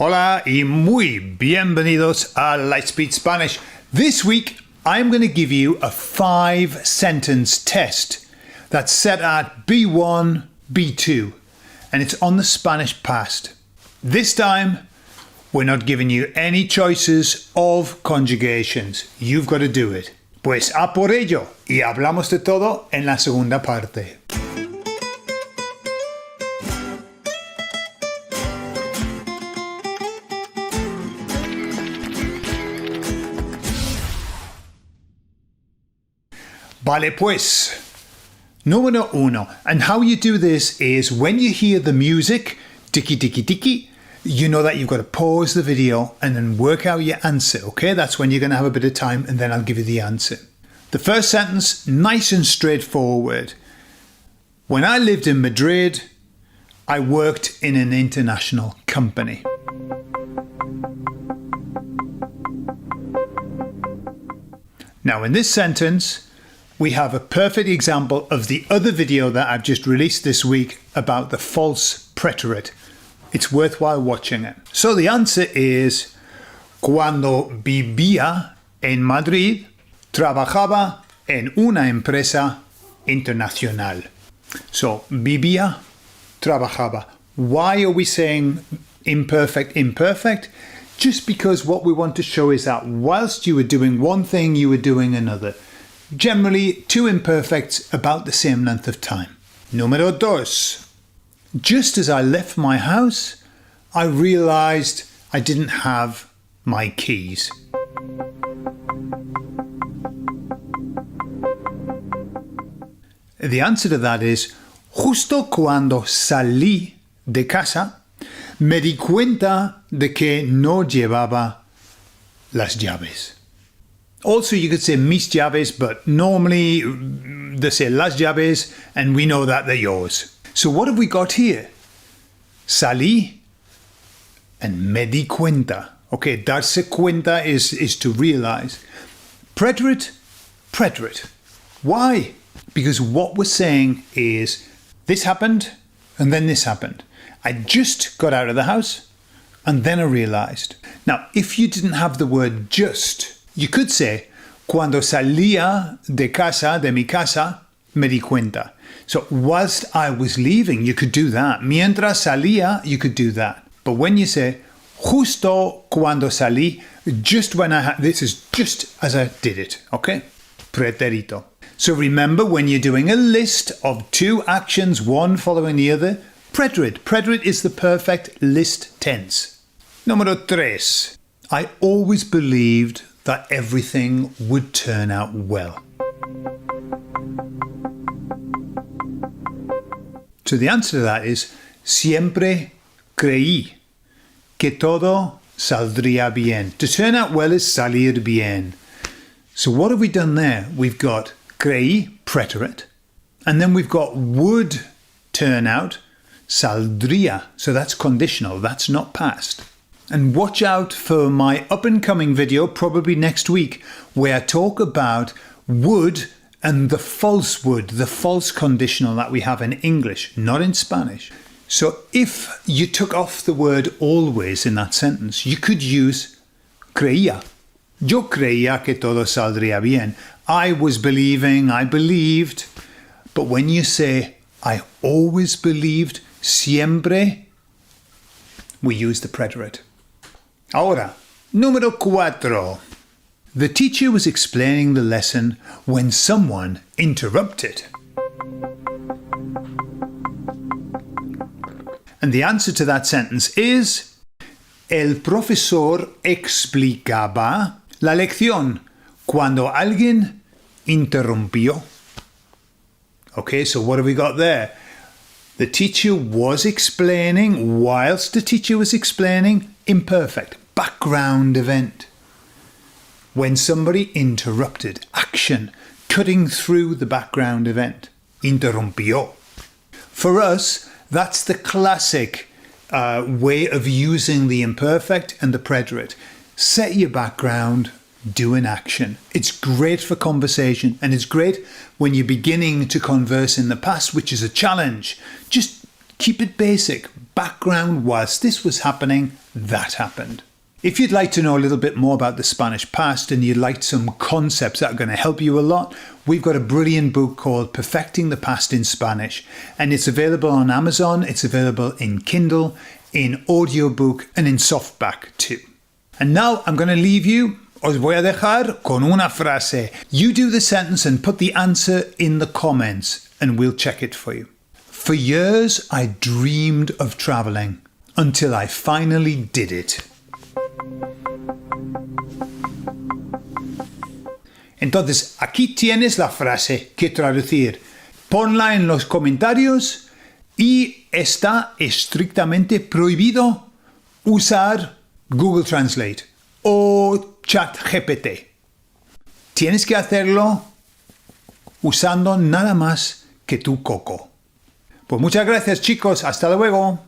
Hola y muy bienvenidos a Lightspeed Spanish. This week, I'm going to give you a 5-sentence test that's set at B1, B2, and it's on the Spanish past. This time, we're not giving you any choices of conjugations. You've got to do it. Pues a por ello, y hablamos de todo en la segunda parte. Vale pues, número uno. And how you do this is when you hear the music, tiki tiki tiki, you know that you've got to pause the video and then work out your answer, okay? That's when you're going to have a bit of time and then I'll give you the answer. The first sentence, nice and straightforward. When I lived in Madrid, I worked in an international company. Now in this sentence, we have a perfect example of the other video that I've just released this week about the false preterite. It's worthwhile watching it. So the answer is, cuando vivía en Madrid, trabajaba en una empresa internacional. So, vivía, trabajaba. Why are we saying imperfect? Just because what we want to show is that whilst you were doing one thing, you were doing another. Generally, two imperfects about the same length of time. Número dos. Just as I left my house, I realized I didn't have my keys. The answer to that is, justo cuando salí de casa, me di cuenta de que no llevaba las llaves. Also, you could say mis llaves, but normally they say las llaves, and we know that they're yours. So what have we got here? Salí and me di cuenta. Okay, darse cuenta is to realize. Preterite. Why? Because what we're saying is this happened and then this happened. I just got out of the house and then I realized. Now, if you didn't have the word just, you could say, cuando salía de mi casa, me di cuenta. So whilst I was leaving, you could do that. Mientras salía, you could do that. But when you say, justo cuando salí, just when this is just as I did it, okay? Preterito. So remember, when you're doing a list of two actions, one following the other, preterite. Preterite is the perfect list tense. Número tres. I always believed that everything would turn out well. So the answer to that is, siempre creí que todo saldría bien. To turn out well is salir bien. So what have we done there? We've got creí, preterite, and then we've got would turn out, saldría. So that's conditional, that's not past. And watch out for my up-and-coming video, probably next week, where I talk about would and the false conditional that we have in English, not in Spanish. So if you took off the word always in that sentence, you could use creía. Yo creía que todo saldría bien. I was believing, I believed. But when you say, I always believed, siempre, we use the preterite. Ahora, número cuatro. The teacher was explaining the lesson when someone interrupted. And the answer to that sentence is, el profesor explicaba la lección cuando alguien interrumpió. Okay, so what have we got there? The teacher was explaining, whilst the teacher was explaining, imperfect, background event. When somebody interrupted, action, cutting through the background event. Interrumpió. For us, that's the classic way of using the imperfect and the preterite. Set your background, do an action. It's great for conversation, and it's great when you're beginning to converse in the past, which is a challenge. Just Keep it basic. Background: whilst this was happening, that happened. If you'd like to know a little bit more about the Spanish past and you'd like some concepts that are going to help you a lot, we've got a brilliant book called Perfecting the Past in Spanish, and it's available on Amazon, it's available in Kindle, in audiobook, and in softback too. And now I'm going to leave you. Os voy a dejar con una frase. You do the sentence and put the answer in the comments and we'll check it for you. For years I dreamed of traveling until I finally did it. Entonces, aquí tienes la frase que traducir. Ponla en los comentarios y está estrictamente prohibido usar Google Translate o ChatGPT. Tienes que hacerlo usando nada más que tu coco. Pues muchas gracias, chicos. Hasta luego.